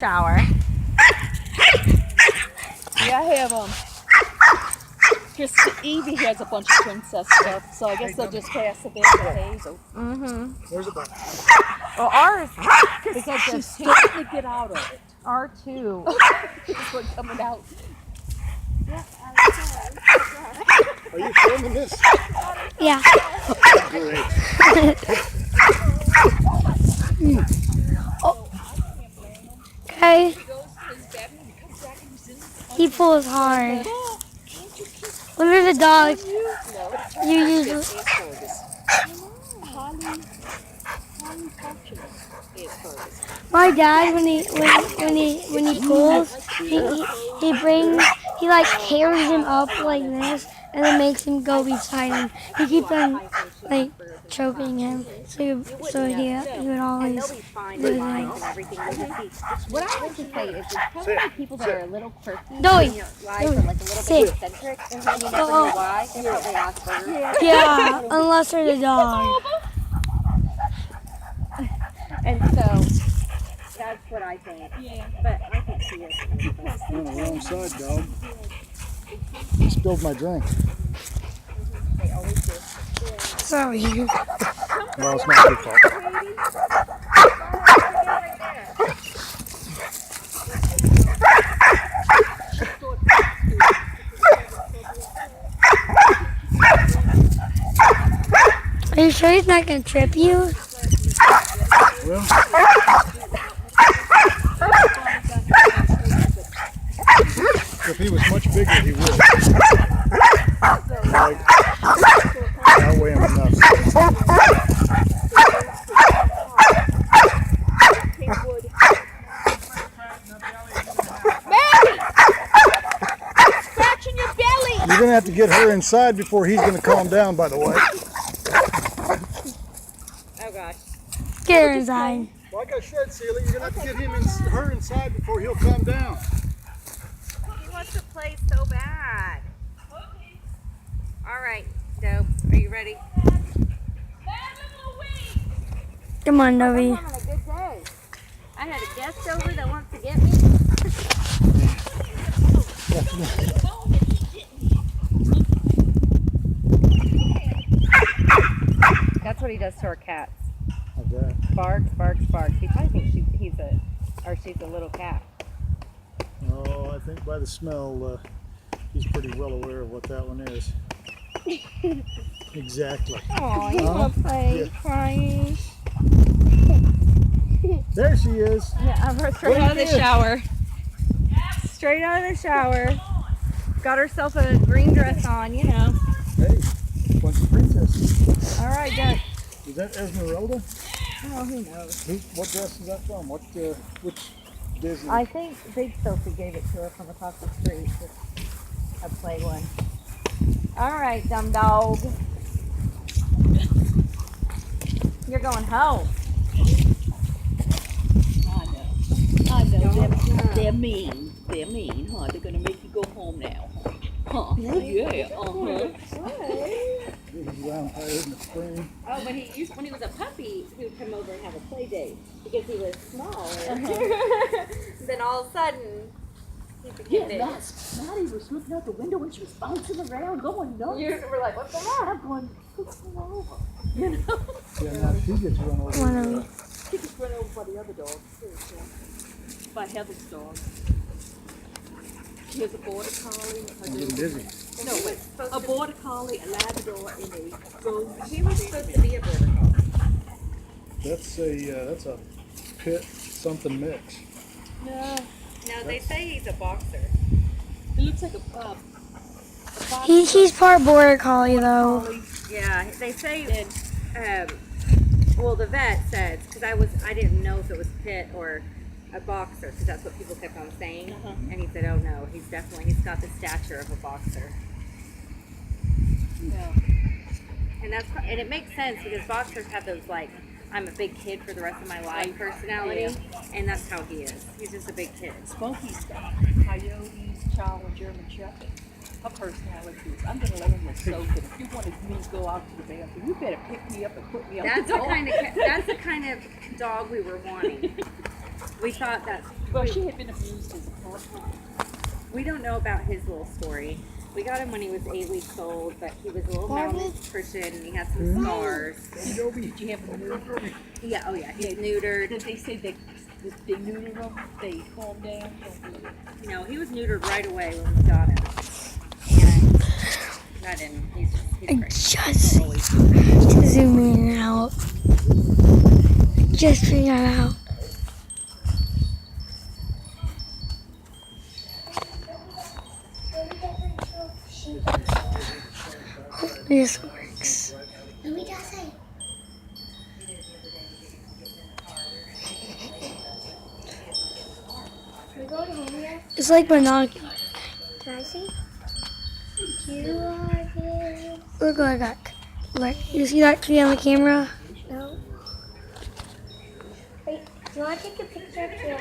shower. Yeah, I have just Evie has a bunch of princess stuff, so I guess they'll just pass it back to Hazel. Where's the button? Well, ours Because she's starting to get out of it. R2. It's like coming out. Are you filming this? Yeah. Great. Okay. He pulls hard. What are the dogs you usually? My dad, when he pulls, he like carries him up like this, and then makes him go beside him. He keeps on like choking him, so he would always do that. What I like to say is there's probably people that are a little quirky No, in your life or like a little bit eccentric, and you never know why. They're probably Asperger's. Yeah, unless they're the dog. And so that's what I think. Yeah. But I think she is. You're on the wrong side, dog. You spilled my drink. They always do. Sorry. Well, it's not your fault. Are you sure he's not gonna trip you? Well, if he was much bigger, he would. Like, I weigh him enough. Scratching your belly! You're going to have to get her inside before he's going to calm down, by the way. Oh gosh. Get her inside. Like I said, Celia, you're going to have to get her inside before he'll calm down. He wants to play so bad. All right, Dope. Are you ready? Come on, Dobby. I'm having a good day. I had a guest over that wants to get me. That's what he does to our cats. Like that. Barks, barks, barks. He probably thinks she's a little cat. Oh, I think by the smell, he's pretty well aware of what that one is. Exactly. Oh, you want to play? Yeah. Crying. There she is. Yeah, I'm straight out of the shower. Straight out of the shower. Got herself a green dress on, you know. Hey, bunch of princesses. All right, Dad. Is that Esmeralda? Oh, who knows? What dress is that from? Which Disney? I think Big Sophie gave it to her from across the street. A play one. All right, dumb dog. You're going home. I know. They're mean. They're mean, huh? They're gonna make you go home now. Huh? Yeah. He was around tired in the spring. Oh, when he was a puppy, he would come over and have a play date because he was small. Then all of a sudden, he became big. Maddie was looking out the window and she was bouncing around, going nuts. You were like, what the heck? I'm going, let's go over. You know? Yeah, now she gets run over. One of them. She gets run over by the other dog. By Heather's dog. She has a border collie. I'm getting dizzy. No, wait. A border collie, a Labrador, and a gold. He was supposed to be a border collie. That's a pit something mix. No. No, they say he's a boxer. It looks like a box He's part border collie though. collie. Yeah, they say. Well, the vet says because I didn't know if it was pit or a boxer because that's what people kept on saying, and he said, "Oh no, he's got the stature of a boxer." Yeah. And it makes sense because boxers have those like I'm a big kid for the rest of my life personality, and that's how he is. He's just a big kid. Smokey's got coyotes, chow, and German shepherd. Her personality is, I'm gonna let him soak it. If you wanted me to go out to the bathroom, you better pick me up and put me on That's the the dog. kind of dog we were wanting. We thought that Well, she had been abused as a puppy. we don't know about his little story. We got him when he was 8 weeks old, but he was a little malnutrition and he had some scars. Did you have a neuter? Yeah, oh yeah, he's neutered. Did they say they neutered them? They calmed down? No, he was neutered right away when we got him. And that didn't, he's I crazy. just He'll always to zoom in and out. Just figure it out. Hope this works. It's like binoculars. Can I see? Look, look. You see that tree on the camera? No. Wait, do you want to take a picture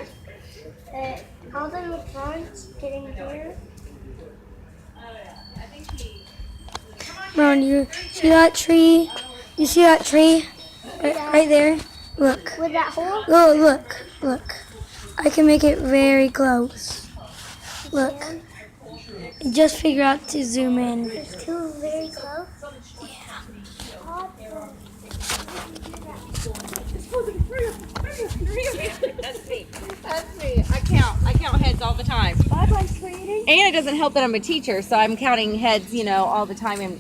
of Alden with Ron's getting here? Ron, you see that tree? You see that tree? Right there? Look. With that hole? Look. I can make it very close. Look. Just figure out to zoom in. It's too very close. That's me. That's me. I count heads all the time. Bye-bye, sweetie. And it doesn't help that I'm a teacher, so I'm counting heads, all the time in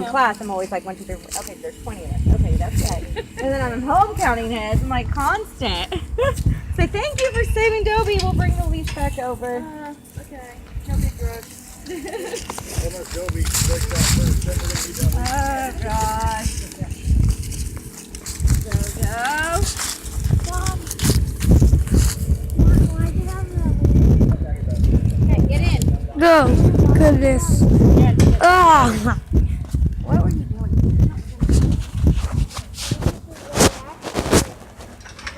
class. I'm always like 1, 2, 3, 4. Okay, there's 20 of us. Okay, that's right. And then I'm home counting heads. I'm like constant. So thank you for saving Dobie. We'll bring the leash back over. Okay. No big drugs. Oh gosh. Go. Okay, get in. Go. Goodness.